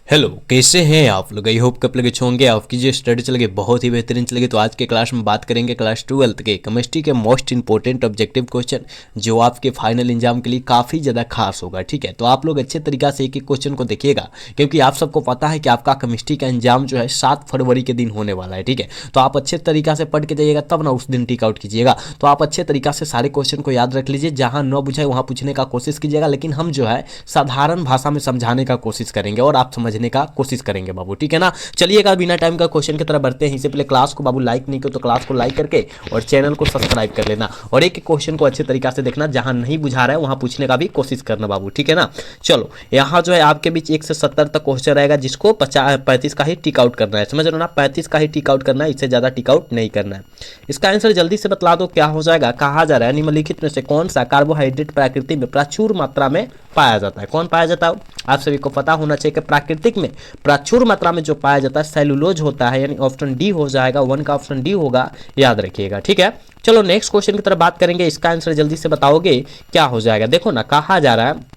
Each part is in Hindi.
हेलो, कैसे हैं आप लोग। आई होप कब लगे होंगे आपकी जो स्टडी चल गई बहुत ही बेहतरीन चल गई। तो आज के क्लास में बात करेंगे क्लास 12th के केमिस्ट्री के मोस्ट इंपॉर्टेंट ऑब्जेक्टिव क्वेश्चन जो आपके फाइनल एग्जाम के लिए काफ़ी ज़्यादा खास होगा। ठीक है, तो आप लोग अच्छे तरीका से एक एक क्वेश्चन को देखिएगा, क्योंकि आप सबको पता है कि आपका केमिस्ट्री का एग्जाम जो है 7 फरवरी के दिन होने वाला है। ठीक है, तो आप अच्छे तरीका से पढ़ के जाइएगा, तब ना उस दिन टिक आउट कीजिएगा। तो आप अच्छे तरीका से सारे क्वेश्चन को याद रख लीजिए, जहाँ न बुझाए वहाँ पूछने का कोशिश कीजिएगा, लेकिन हम जो है साधारण भाषा में समझाने का कोशिश करेंगे और आप समझने का कोशिश करेंगे बाबू। ठीक है ना, चलिएगा बिना टाइम का क्वेश्चन की तरफ बढ़ते हैं। इससे पहले क्लास को बाबू लाइक नहीं किया तो क्लास को लाइक करके और चैनल को सब्सक्राइब कर लेना, और एक एक क्वेश्चन को अच्छे तरीका से देखना, जहां नहीं बुझा रहा है वहां पूछने का भी कोशिश करना बाबू। ठीक है ना, चलो यहाँ जो है आपके बीच 1 से 70 तक क्वेश्चन रहेगा, जिसको 35 का ही टिक आउट करना है। समझ रहे हो ना, 35 का ही टिक आउट करना है, इससे ज्यादा टिक आउट नहीं करना है। इसका आंसर जल्दी से बतला दो, क्या हो जाएगा। कहा जा रहा है निम्नलिखित में से कौन सा कार्बोहाइड्रेट प्रकृति में प्रचुर मात्रा में पाया जाता है। कौन पाया जाता है, आप सभी को पता होना चाहिए कि प्राकृतिक में प्रचुर मात्रा में जो पाया जाता है सेलुलोज होता है, यानी ऑप्शन डी हो जाएगा। 1 का ऑप्शन डी होगा, याद रखिएगा। ठीक है, चलो नेक्स्ट क्वेश्चन की तरफ बात करेंगे। इसका आंसर जल्दी से बताओगे क्या हो जाएगा। देखो ना, कहा जा रहा है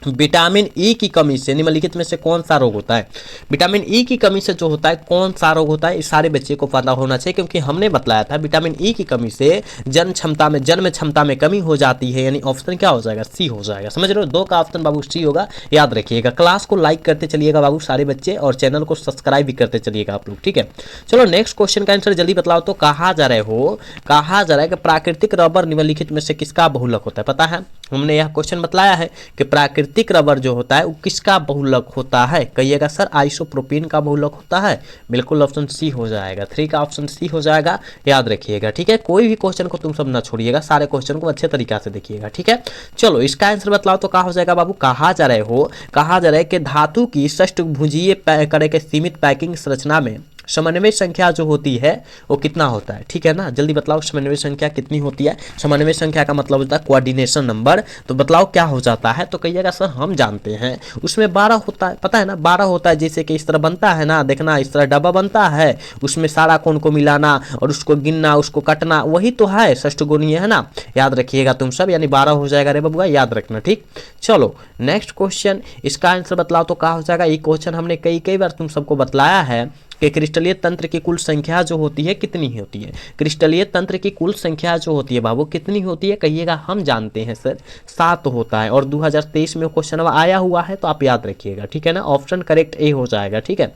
विटामिन ई की कमी से निम्नलिखित में से कौन सा रोग होता है। विटामिन ई की कमी से जो होता है कौन सा रोग होता है, इस सारे बच्चे को पता होना चाहिए, क्योंकि हमने बतलाया था विटामिन ई की कमी से जन्म क्षमता में कमी हो जाती है, यानी ऑप्शन क्या हो जाएगा, सी हो जाएगा। समझ रहे हो, 2 का ऑप्शन बाबू सी होगा, याद रखिएगा। क्लास को लाइक करते चलिएगा बाबू सारे बच्चे, और चैनल को सब्सक्राइब भी करते चलिएगा आप लोग। ठीक है, चलो नेक्स्ट क्वेश्चन का आंसर जल्दी बतलाओ। तो कहा जा रहा है कि प्राकृतिक रबर निम्नलिखित में से किसका बहुलक होता है। पता है, हमने यह क्वेश्चन बतलाया है कि प्राकृतिक रबर जो होता है वो किसका बहुलक होता है। कहिएगा सर आइसोप्रोपीन का बहुलक होता है। बिल्कुल ऑप्शन सी हो जाएगा, 3 का ऑप्शन सी हो जाएगा, याद रखिएगा। ठीक है, कोई भी क्वेश्चन को तुम सब ना छोड़िएगा, सारे क्वेश्चन को अच्छे तरीका से देखिएगा। ठीक है, चलो इसका आंसर बतलाओ। तो क्या हो जाएगा बाबू, कहा जा रहा है कि धातु की षष्ठभुजीय कण के सीमित पैकिंग संरचना में समन्वय संख्या जो होती है वो कितना होता है। ठीक है ना, जल्दी बतलाओ समन्वय संख्या कितनी होती है। समन्वय संख्या का मतलब होता है कोऑर्डिनेशन नंबर। तो बतलाओ क्या हो जाता है। तो कहिएगा सर हम जानते हैं, उसमें 12 होता है। पता है ना, 12 होता है। जैसे कि इस तरह बनता है ना, देखना इस तरह डब्बा बनता है, उसमें सारा कोण को मिलाना और उसको गिनना, उसको कटना, वही तो है षष्ठगुणीय, है ना, याद रखिएगा तुम सब, यानी 12 हो जाएगा रे बबुआ, याद रखना। ठीक, चलो नेक्स्ट क्वेश्चन, इसका आंसर बतलाओ। तो क्या हो जाएगा, ये क्वेश्चन हमने कई बार तुम सबको बतलाया है कि क्रिस्टलीय तंत्र की कुल संख्या जो होती है कितनी होती है। क्रिस्टलीय तंत्र की कुल संख्या जो होती है बाबू कितनी होती है। कहिएगा हम जानते हैं सर 7 होता है, और 2023 में क्वेश्चन आया हुआ है, तो आप याद रखिएगा। ठीक है ना, ऑप्शन करेक्ट ए हो जाएगा। ठीक है,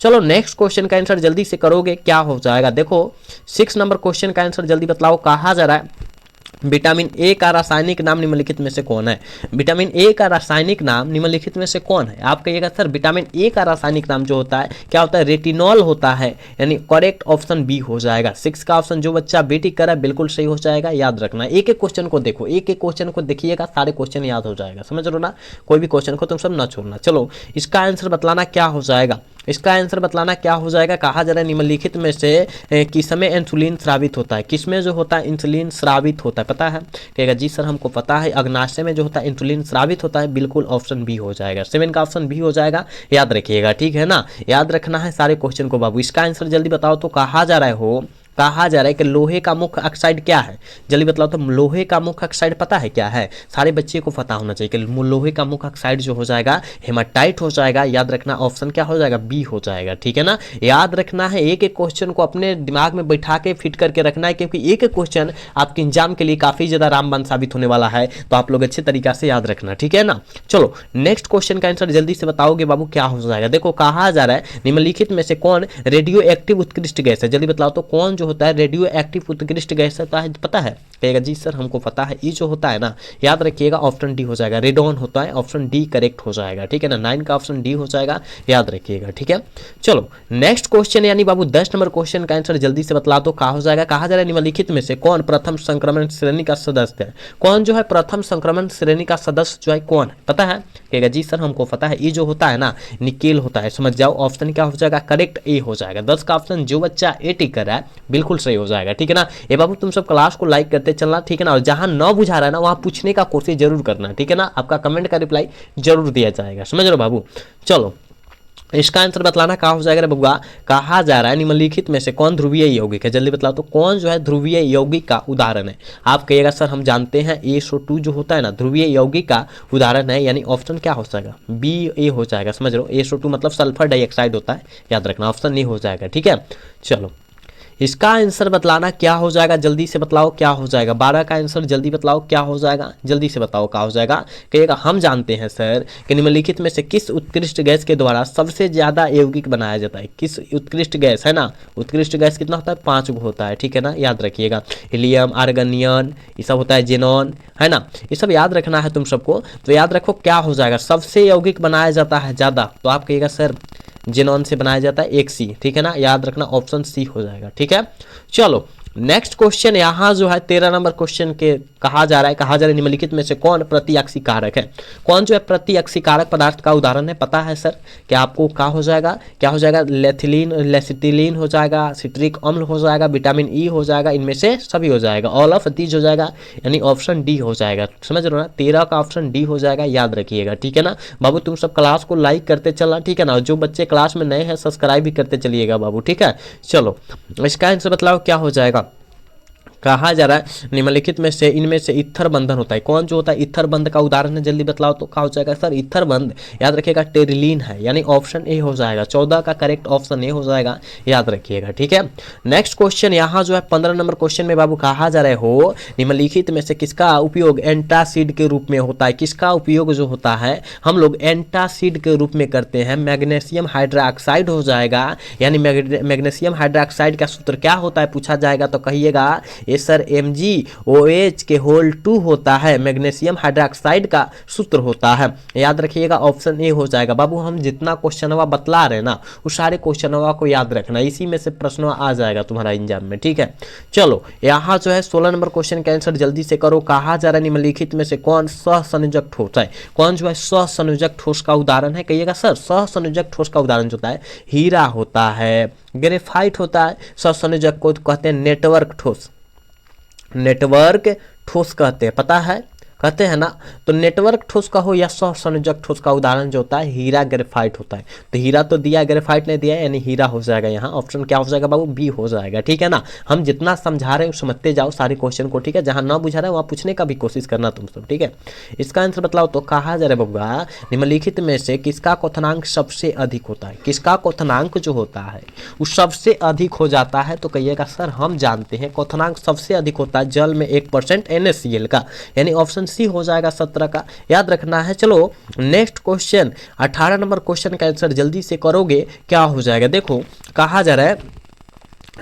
चलो नेक्स्ट क्वेश्चन का आंसर जल्दी से करोगे, क्या हो जाएगा। देखो 6 नंबर क्वेश्चन का आंसर जल्दी बतलाओ। कहा जा रहा है विटामिन ए का रासायनिक नाम निम्नलिखित में से कौन है। विटामिन ए का रासायनिक नाम निम्नलिखित में से कौन है। आप कहिएगा सर विटामिन ए का रासायनिक नाम जो होता है क्या होता है, रेटिनॉल होता है, यानी करेक्ट ऑप्शन बी हो जाएगा। 6 का ऑप्शन जो बच्चा बी टिक करा बिल्कुल सही हो जाएगा, याद रखना। एक एक क्वेश्चन को देखो, एक एक क्वेश्चन को देखिएगा, सारे क्वेश्चन याद हो जाएगा। समझ लो ना, कोई भी क्वेश्चन को तुम सब ना छोड़ना। चलो इसका आंसर बतलाना क्या हो जाएगा। इसका आंसर बतलाना क्या हो जाएगा। कहा जा रहा है निम्नलिखित में से किसमें इंसुलिन स्रावित होता है। किसमें जो होता है इंसुलिन स्रावित होता है, पता है। कहेगा जी सर हमको पता है, अग्नाशय में जो होता है इंसुलिन स्रावित होता है। बिल्कुल ऑप्शन बी हो जाएगा, 7 का ऑप्शन बी हो जाएगा, याद रखिएगा। ठीक है ना, याद रखना है सारे क्वेश्चन को बाबू। इसका आंसर जल्दी बताओ। तो कहा जा रहा है कि लोहे का मुख्य ऑक्साइड क्या है। जल्दी बतलाओ। तो लोहे का मुख्य ऑक्साइड पता है क्या है, सारे बच्चे को पता होना चाहिए कि लोहे का मुख्य ऑक्साइड जो हो जाएगा हेमाटाइट हो जाएगा, याद रखना। ऑप्शन क्या हो जाएगा, बी हो जाएगा। ठीक है ना, याद रखना है, एक एक क्वेश्चन को अपने दिमाग में बैठा के फिट करके रखना है, क्योंकि एक एक क्वेश्चन आपके एग्जाम के लिए काफी ज्यादा रामबाण साबित होने वाला है, तो आप लोग अच्छे तरीका से याद रखना। ठीक है ना, चलो नेक्स्ट क्वेश्चन का आंसर जल्दी से बताओगे बाबू, क्या हो जाएगा। देखो कहा जा रहा है निम्नलिखित में से कौन रेडियो एक्टिव उत्कृष्ट गैस है। जल्दी बतलाओ। तो कौन जो होता है रेडियो एक्टिव उत्कृष्ट गैस होता है, पता है। कहेगा जी सर हमको पता है, ये जो होता है ना, याद रखिएगा ऑप्शन डी हो जाएगा, रेडॉन होता है। ऑप्शन डी करेक्ट हो जाएगा। ठीक है ना, 9 का ऑप्शन डी हो जाएगा, याद रखिएगा। ठीक है, चलो नेक्स्ट क्वेश्चन यानी बाबू 10 नंबर क्वेश्चन का आंसर जल्दी से बतला दो। क्या हो जाएगा। कहा जा रहा है निम्नलिखित में से कौन प्रथम संक्रमण श्रेणी का सदस्य है। कौन जो है प्रथम संक्रमण श्रेणी का सदस्य जो है कौन है, पता है। कहेगा जी सर हमको पता है, ये जो होता है ना निकेल होता है, समझ जाओ। ऑप्शन क्या हो जाएगा, करेक्ट ए हो जाएगा। 10 का ऑप्शन जो बच्चा ए टिक कर रहा है बिल्कुल सही हो जाएगा। ठीक है ना, ये बाबू तुम सब क्लास को लाइक करते चलना। ठीक है ना, और जहां न बुझा रहा है ना वहां पूछने का कोशिश जरूर करना। ठीक है ना, आपका कमेंट का रिप्लाई जरूर दिया जाएगा। समझ लो बाबू। चलो इसका आंसर बतलाना कहा हो जाएगा रे बबुआ, कहा जा रहा है निम्नलिखित में से कौन ध्रुवीय यौगिक है, जल्दी बतलाओ तो कौन जो है ध्रुवीय यौगिक का उदाहरण है। आप कहिएगा सर हम जानते हैं SO2 जो होता है ना ध्रुवीय यौगिक का उदाहरण है, यानी ऑप्शन क्या हो जाएगा, BA हो जाएगा, समझ लो SO2 मतलब सल्फर डाइऑक्साइड होता है, याद रखना ऑप्शन नहीं हो जाएगा, ठीक है। चलो इसका आंसर बतलाना क्या हो जाएगा, जल्दी से बतलाओ क्या हो जाएगा, 12 का आंसर जल्दी बतलाओ क्या हो जाएगा, जल्दी से बताओ क्या हो जाएगा। कहिएगा हम जानते हैं सर कि निम्नलिखित में से किस उत्कृष्ट गैस के द्वारा सबसे ज्यादा यौगिक बनाया जाता है, किस उत्कृष्ट गैस है ना, उत्कृष्ट गैस कितना होता है, 5 गो होता है, ठीक है ना, याद रखिएगा, हीलियम, आर्गन, नियॉन, ये सब होता है, जेनॉन, है ना, ये सब याद रखना है तुम सबको। तो याद रखो क्या हो जाएगा, सबसे यौगिक बनाया जाता है ज्यादा, तो आप कहिएगा सर जेनॉन से बनाया जाता है, एक C, ठीक है ना, याद रखना ऑप्शन C हो जाएगा, ठीक है। चलो नेक्स्ट क्वेश्चन यहाँ जो है 13 नंबर क्वेश्चन के कहा जा रहा है निम्नलिखित में से कौन प्रतिअक्षी कारक है, कौन जो है प्रतिअक्षी कारक पदार्थ का उदाहरण है, पता है सर क्या आपको, क्या हो जाएगा, क्या हो जाएगा, लेथिलीन, लेसिटिलीन हो जाएगा, सिट्रिक अम्ल हो जाएगा, विटामिन E हो जाएगा, इनमें से सभी हो जाएगा, ऑल ऑफ दीज हो जाएगा, यानी ऑप्शन D हो जाएगा, समझ रहे हो ना, 13 का ऑप्शन D हो जाएगा, याद रखिएगा, ठीक है ना। बाबू तुम सब क्लास को लाइक करते चलना, ठीक है ना, जो बच्चे क्लास में नए हैं सब्सक्राइब भी करते चलिएगा बाबू, ठीक है। चलो इसका आंसर बतलाओ क्या हो जाएगा, कहा जा रहा है निम्नलिखित में से इनमें से इथर बंधन होता है, कौन जो होता है इथर बंध का उदाहरण है, जल्दी बतलाओ तो क्या हो जाएगा सर, इथर बंध याद रखिएगा टेरिलीन है, यानी ऑप्शन A हो जाएगा, 14 का करेक्ट ऑप्शन A हो जाएगा, याद रखिएगा, ठीक है। नेक्स्ट क्वेश्चन यहाँ जो है 15 नंबर क्वेश्चन में बाबू कहा जा रहे हो निम्नलिखित में से किसका उपयोग एंटासिड के रूप में होता है, किसका उपयोग जो होता है हम लोग एंटासिड के रूप में करते हैं, मैग्नीशियम हाइड्रोक्साइड हो जाएगा, यानी मैग्नीशियम हाइड्रोक्साइड का सूत्र क्या होता है पूछा जाएगा तो कहिएगा ये सर MgOH के होल 2 होता है, मैग्नीशियम हाइड्रोक्साइड का सूत्र होता है, याद रखिएगा ऑप्शन A हो जाएगा। बाबू हम जितना क्वेश्चनवा बतला रहे हैं ना उस सारे क्वेश्चनवा को याद रखना, इसी में से प्रश्न आ जाएगा तुम्हारा एग्जाम में, ठीक है। चलो यहाँ जो है 16 नंबर क्वेश्चन का आंसर जल्दी से करो, कहा जा रहा है निम्नलिखित में से कौन सहसंयोजक ठोस है, कौन जो है सहसंयोजक ठोस का उदाहरण है, कहिएगा सर सहसंयोजक ठोस का उदाहरण जो होता है हीरा होता है, ग्रेफाइट होता है, सहसंयोजक को कहते हैं नेटवर्क ठोस, नेटवर्क ठोस कहते हैं, पता है कहते हैं ना, तो नेटवर्क ठोस का हो या सहसंयोजक ठोस का उदाहरण जो होता है हीरा ग्रेफाइट होता है, तो हीरा तो दिया ग्रेफाइट नहीं दिया, यानी हीरा हो जाएगा, यहाँ ऑप्शन क्या हो जाएगा बाबू B हो जाएगा, ठीक है ना। हम जितना समझा रहे हैं समझते जाओ सारे क्वेश्चन को, ठीक है, जहाँ ना बुझा रहा है वहाँ पूछने का भी कोशिश करना तुम सब, ठीक है। इसका आंसर बतलाओ तो कहा जा रहा है बबुआ निम्नलिखित में से किसका क्वथनांक सबसे अधिक होता है, किसका क्वथनांक जो होता है वो सबसे अधिक हो जाता है, तो कहिएगा सर हम जानते हैं क्वथनांक सबसे अधिक होता है जल में 1% NaCl का, यानी ऑप्शन C हो जाएगा 17 का, याद रखना है। चलो नेक्स्ट क्वेश्चन 18 नंबर क्वेश्चन का आंसर जल्दी से करोगे क्या हो जाएगा, देखो कहा जा रहा है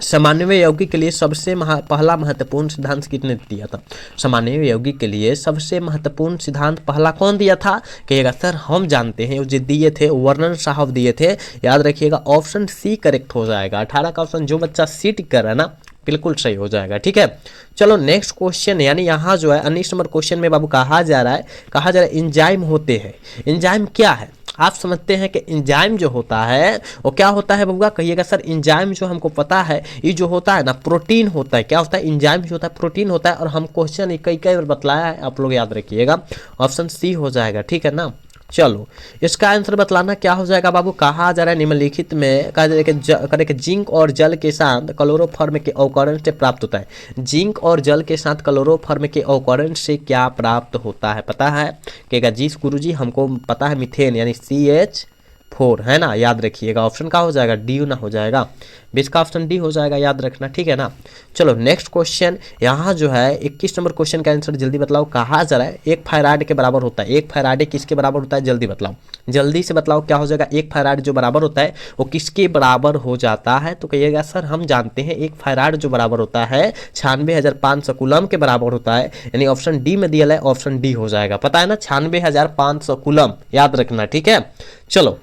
सामान्य यौगिक के लिए सबसे पहला महत्वपूर्ण सिद्धांत किसने दिया था, सामान्य यौगिक के लिए सबसे महत्वपूर्ण सिद्धांत पहला कौन दिया था, कहिएगा सर हम जानते हैं जो दिए थे वर्णन साहब दिए थे, याद रखिएगा ऑप्शन C करेक्ट हो जाएगा। 18 का ऑप्शन जो बच्चा C टिक कर रहा है ना बिल्कुल सही हो जाएगा, ठीक है। चलो नेक्स्ट क्वेश्चन यानी यहाँ जो है 19 नंबर क्वेश्चन में बाबू कहा जा रहा है एंजाइम होते हैं, एंजाइम क्या है आप समझते हैं कि एंजाइम जो होता है वो क्या होता है बबुआ, कहिएगा सर एंजाइम जो हमको पता है ये जो होता है ना प्रोटीन होता है, क्या होता है एंजाइम जो होता है प्रोटीन होता है, और हम क्वेश्चन कई बार बतलाया है, आप लोग याद रखिएगा ऑप्शन C हो जाएगा, ठीक है ना। चलो इसका आंसर बतलाना क्या हो जाएगा बाबू, कहा जा रहा है निम्नलिखित में कहा जा रहा है कि जिंक और जल के साथ क्लोरोफॉर्म के अवकरण से प्राप्त होता है, जिंक और जल के साथ क्लोरोफॉर्म के अवकरण से क्या प्राप्त होता है, पता है कहेगा जी गुरुजी हमको पता है मिथेन यानी CH4 है ना, याद रखिएगा ऑप्शन का हो जाएगा D ना हो जाएगा, 20 का ऑप्शन D हो जाएगा, याद रखना, ठीक है ना। चलो नेक्स्ट क्वेश्चन यहाँ जो है 21 नंबर क्वेश्चन का आंसर जल्दी बतलाओ, कहा जा रहा है 1 फैराड के बराबर होता है, 1 फैराड किसके बराबर होता है जल्दी बतलाओ, जल्दी से बतलाओ क्या हो जाएगा, 1 फैराड जो बराबर होता है वो किसके बराबर हो जाता है, तो कहिएगा सर हम जानते हैं 1 फैराड जो बराबर होता है 96,500 कूलम के बराबर होता है, यानी ऑप्शन D में दिया है, ऑप्शन D हो जाएगा, पता है ना 96,500 कूलम, याद रखना, ठीक है। चलो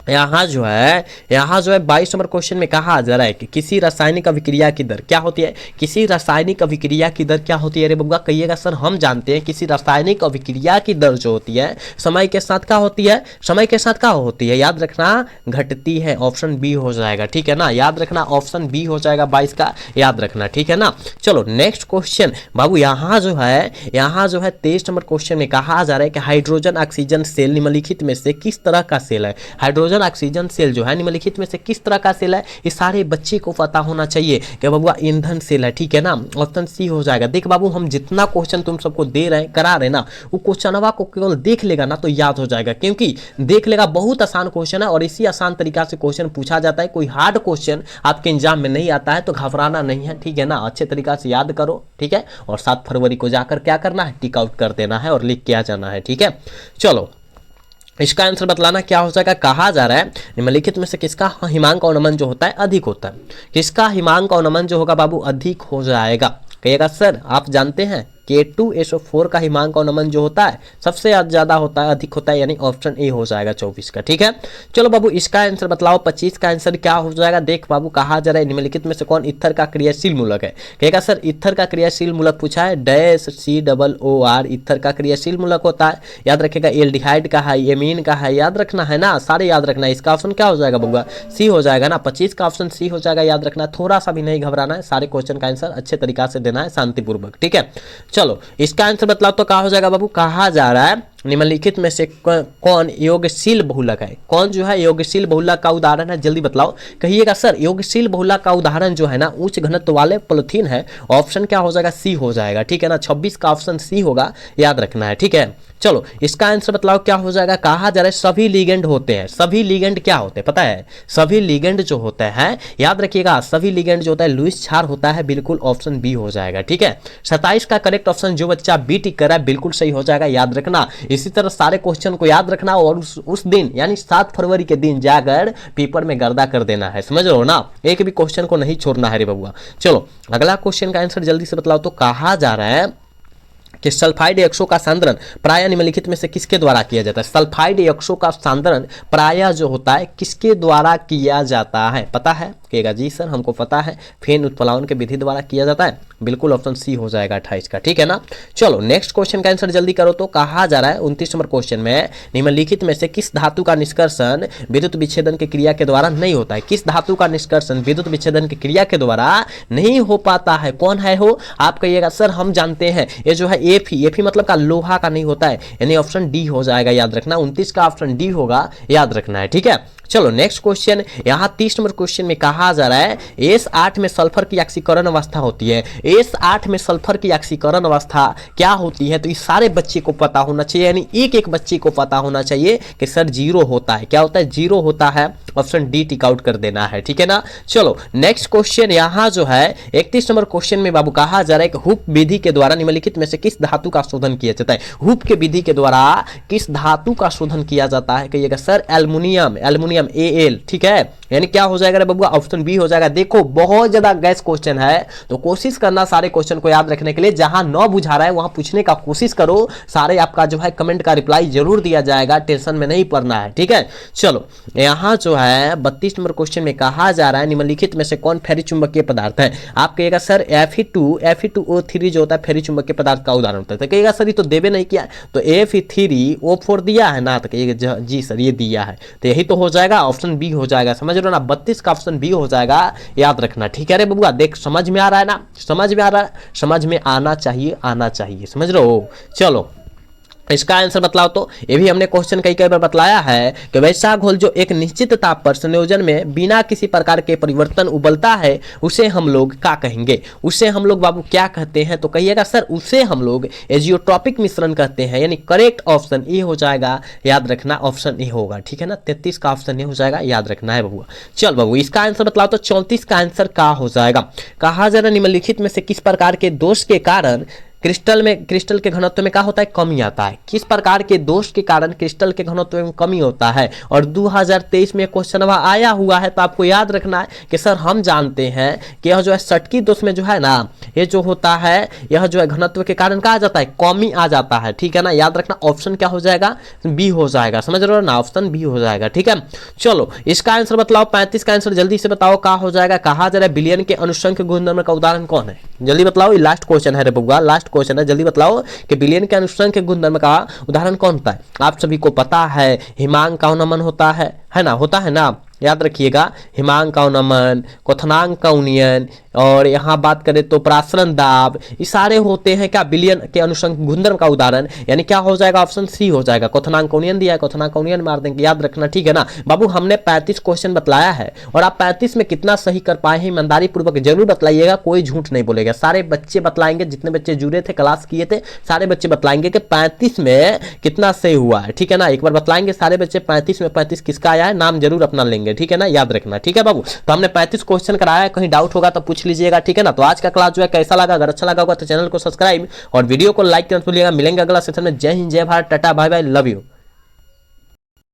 यहाँ जो है 22 नंबर क्वेश्चन में कहा जा रहा है कि किसी रासायनिक अभिक्रिया की दर क्या होती है, किसी रासायनिक अभिक्रिया की दर क्या होती है रे बबुआ, कहिएगा सर हम जानते हैं किसी रासायनिक अभिक्रिया की दर जो होती है समय के साथ क्या होती है, समय के साथ क्या होती है, याद रखना घटती है, ऑप्शन B हो जाएगा, ठीक है ना, याद रखना ऑप्शन B हो जाएगा 22 का, याद रखना, ठीक है ना। चलो नेक्स्ट क्वेश्चन बाबू यहाँ जो है 23 नंबर क्वेश्चन में कहा जा रहा है कि हाइड्रोजन ऑक्सीजन सेल निम्नलिखित में से किस तरह का सेल है, हाइड्रोजन नाइट्रोजन ऑक्सीजन सेल जो है निम्नलिखित में से किस तरह का सेल है, ये सारे बच्चे को पता होना चाहिए कि बबुआ ईंधन सेल है, ठीक है ना। ऑप्शन सी हो जाएगा। देख बाबू हम जितना क्वेश्चन तुम सबको दे रहे हैं करा रहे ना, वो क्वेश्चनवा को केवल देख लेगा ना तो याद हो जाएगा, क्योंकि देख लेगा बहुत आसान क्वेश्चन है और इसी आसान तरीका से क्वेश्चन पूछा जाता है। कोई हार्ड क्वेश्चन आपके एग्जाम में नहीं आता है तो घबराना नहीं है, ठीक है ना। अच्छे तरीका से याद करो, ठीक है, और 7 फरवरी को जाकर क्या करना है, टिक आउट कर देना है और लिख के आ जाना है, ठीक है। चलो इसका आंसर बतलाना क्या हो जाएगा। कहा जा रहा है निम्नलिखित में से किसका हिमांक और नमन जो होता है अधिक होता है, किसका हिमांक और नमन जो होगा बाबू अधिक हो जाएगा। कहिएगा सर आप जानते हैं K2SO4 का हिमांक और नमन जो होता है सबसे ज्यादा होता है, अधिक होता है, यानी ऑप्शन ए हो जाएगा 24 का, ठीक है। चलो बाबू इसका आंसर बतलाओ 25 का आंसर क्या हो जाएगा। देख बाबू कहा जा रहा है निम्नलिखित में से कौन ईथर का क्रियाशील मूलक है। कहेगा सर ईथर का क्रियाशील मूलक पूछा है, डैश COOR ईथर का क्रियाशील मूलक होता है। याद रखेगा एल्डिहाइड का है, एमीन का है, याद रखना है ना, सारे याद रखना है। इसका ऑप्शन क्या हो जाएगा बबुआ, सी हो जाएगा ना। 25 का ऑप्शन सी हो जाएगा, याद रखना, थोड़ा सा भी नहीं घबराना है, सारे क्वेश्चन का आंसर अच्छे तरीका से देना है शांतिपूर्वक, ठीक है। चलो इसका आंसर बतलाओ तो क्या हो जाएगा बाबू। कहा जा रहा है निम्नलिखित में से कौन योगशील बहुलक है, कौन जो है योगशील बहुलक का उदाहरण है, जल्दी बतलाओ। कहिएगा सर योगशील बहुलक का उदाहरण जो है ना उच्च घनत्व वाले पॉलिथीन है। ऑप्शन क्या हो जाएगा, सी हो जाएगा, ठीक है ना। 26 का ऑप्शन सी होगा, याद रखना है, ठीक है। चलो इसका आंसर बतलाओ क्या हो जाएगा। कहा जा रहा है सभी लिगेंड होते हैं। सभी लिगेंड क्या होते हैं पता है, सभी लिगेंड जो होते हैं याद रखिएगा, सभी लिगेंड जो होता है लुईस क्षार होता है, बिल्कुल ऑप्शन बी हो जाएगा, ठीक है। 27 का करेक्ट ऑप्शन जो बच्चा बी टिक कर रहा है बिल्कुल सही हो जाएगा, याद रखना। इसी तरह सारे क्वेश्चन को याद रखना और उस दिन यानी 7 फरवरी के दिन जाकर पेपर में गर्दा कर देना है, समझ रहे हो ना। एक भी क्वेश्चन को नहीं छोड़ना है रे बबुआ। चलो अगला क्वेश्चन का आंसर जल्दी से बतलाओ तो। कहा जा रहा है कि सल्फाइड यक्षों का सांद्रण प्रायः निम्नलिखित में से किसके द्वारा किया जाता है। सल्फाइड यक्षों का सांद्रण प्रायः जो होता है किसके द्वारा किया जाता है, पता है। कहेगा जी सर हमको पता है, फेन उत्प्लावन के विधि द्वारा किया जाता है, बिल्कुल ऑप्शन सी हो जाएगा 28 का, ठीक है ना। चलो नेक्स्ट क्वेश्चन का आंसर जल्दी करो तो। कहा जा रहा है 29 नंबर क्वेश्चन में निम्नलिखित में से किस धातु का निष्कर्षण विद्युत विच्छेदन की क्रिया के द्वारा नहीं होता है। किस धातु का निष्कर्षण विद्युत विच्छेदन की क्रिया के द्वारा नहीं हो पाता है, कौन है हो। आप कहिएगा सर हम जानते हैं, ये जो है एफी मतलब का लोहा का नहीं होता है, यानी ऑप्शन डी हो जाएगा, याद रखना। 29 का ऑप्शन डी होगा, याद रखना है, ठीक है। चलो नेक्स्ट क्वेश्चन, यहाँ 30 नंबर क्वेश्चन में कहा जा रहा है S8 में सल्फर की ऑक्सीकरण अवस्था होती है। S8 में सल्फर की ऑक्सीकरण अवस्था क्या होती है, तो इस सारे बच्चे को पता होना चाहिए, यानी एक एक बच्चे को पता होना चाहिए कि सर 0 होता है। क्या होता है, 0 होता है, ऑप्शन डी टिक आउट कर देना है, ठीक है ना। चलो नेक्स्ट क्वेश्चन यहाँ जो है 31 नंबर क्वेश्चन में बाबू कहा जा रहा है कि हुप विधि के द्वारा निम्नलिखित में से किस धातु का शोधन किया जाता है। हुप के विधि के द्वारा किस धातु का शोधन किया जाता है, कहिएगा सर एल्युमिनियम, एल्युमिनियम Al, ठीक है, यानी क्या हो जाएगा रे बबुआ, ऑप्शन बी हो जाएगा। देखो बहुत ज्यादा गैस क्वेश्चन है तो कोशिश करना सारे क्वेश्चन को याद रखने के लिए, जहां न बुझा रहा है वहां पूछने का कोशिश करो, सारे आपका जो है कमेंट का रिप्लाई जरूर दिया जाएगा, टेंशन में नहीं पड़ना है, ठीक है। चलो यहाँ जो है 32 नंबर क्वेश्चन में कहा जा रहा है निम्नलिखित में से कौन फेरी चुंबकीय पदार्थ है। आप कहिएगा सर Fe2O3 जो होता है फेरी चुंबकीय पदार्थ का उदाहरण होता है। तो कहिएगा सर ये तो देवे नहीं किया, तो Fe3O4 दिया है ना, तो कहिएगा जी सर ये दिया है, तो यही तो हो जाएगा, ऑप्शन बी हो जाएगा, समझ रहे हो ना। 32 का ऑप्शन बी हो जाएगा, याद रखना, ठीक है रे बबुआ। देख समझ में आ रहा है ना, समझ में आ रहा है, समझ में आना चाहिए, आना चाहिए, समझ रहे हो। चलो इसका आंसर बतलाओ तो। ये भी हमने क्वेश्चन कई बार बतलाया है कि वैसा घोल जो एक निश्चित ताप पर संयोजन में बिना किसी प्रकार के परिवर्तन उबलता है उसे हम लोग क्या कहेंगे, उसे हम लोग बाबू क्या कहते हैं, तो कहिएगा सर उसे हम लोग एजियोट्रॉपिक मिश्रण कहते हैं, यानी करेक्ट ऑप्शन ए हो जाएगा, याद रखना, ऑप्शन ए होगा, ठीक है ना। 33 का ऑप्शन ए हो जाएगा, याद रखना है बबुआ। चल बाबू इसका आंसर बतलाओ तो। 34 का आंसर क्या हो जाएगा। कहा जा रहा है निम्नलिखित में से किस प्रकार के दोष के कारण क्रिस्टल के घनत्व में क्या होता है, कमी आता है। किस प्रकार के दोष के कारण क्रिस्टल के घनत्व में कमी होता है, और 2023 में क्वेश्चन आया हुआ है, तो आपको याद रखना है कि सर हम जानते हैं कि यह जो है सटकी दोष में जो है ना, ये जो होता है यह जो है घनत्व के कारण क्या आ जाता है, कमी आ जाता है, ठीक है ना। याद रखना ऑप्शन क्या हो जाएगा, बी हो जाएगा, समझ रहे हो ना, ऑप्शन बी हो जाएगा, ठीक है। चलो इसका आंसर बतलाओ। 35 का आंसर जल्दी से बताओ क्या हो जाएगा। कहा जा रहा है विलयन के अनुसंख्य गुणधर्म का उदाहरण कौन है, जल्दी बताओ। ये लास्ट क्वेश्चन है रे बबुआ, लास्ट क्वेश्चन है, जल्दी बतलाओ कि विलयन के अनुसंख्य गुणधर्म का उदाहरण कौन होता है। आप सभी को पता है हिमांक का नमन होता है, है ना, होता है ना, याद रखिएगा। हिमांक का नमन, क्वथनांक का उन्नयन, और यहाँ बात करें तो प्रासरण दाब, ये सारे होते हैं क्या, विलयन के अनुसंग गुणधर्म का उदाहरण। यानी क्या हो जाएगा, ऑप्शन सी हो जाएगा। क्वथनांक का उन्नयन दिया है, क्वथनांक का उन्नयन मार देंगे, याद रखना, ठीक है ना बाबू। हमने 35 क्वेश्चन बतलाया है और आप 35 में कितना सही कर पाए हैं ईमानदारी पूर्वक जरूर बतलाइएगा, कोई झूठ नहीं बोलेगा। सारे बच्चे बतलाएंगे, जितने बच्चे जुड़े थे क्लास किए थे सारे बच्चे बतलाएंगे कि 35 में कितना सही हुआ है, ठीक है ना। एक बार बतलाएंगे सारे बच्चे 35 में 35 किसका आया है, नाम जरूर अपना लेंगे, ठीक है ना, याद रखना, ठीक है बाबू। तो हमने 35 क्वेश्चन कराया है, कहीं डाउट होगा तो पूछ लीजिएगा, ठीक है ना। तो आज का क्लास जो है कैसा लगा, अगर अच्छा लगा होगा तो चैनल को सब्सक्राइब और वीडियो को लाइक करना भूलिएगा। मिलेंगे अगला सेशन में। जय हिंद, जय Bharat, tata, bye bye, love you.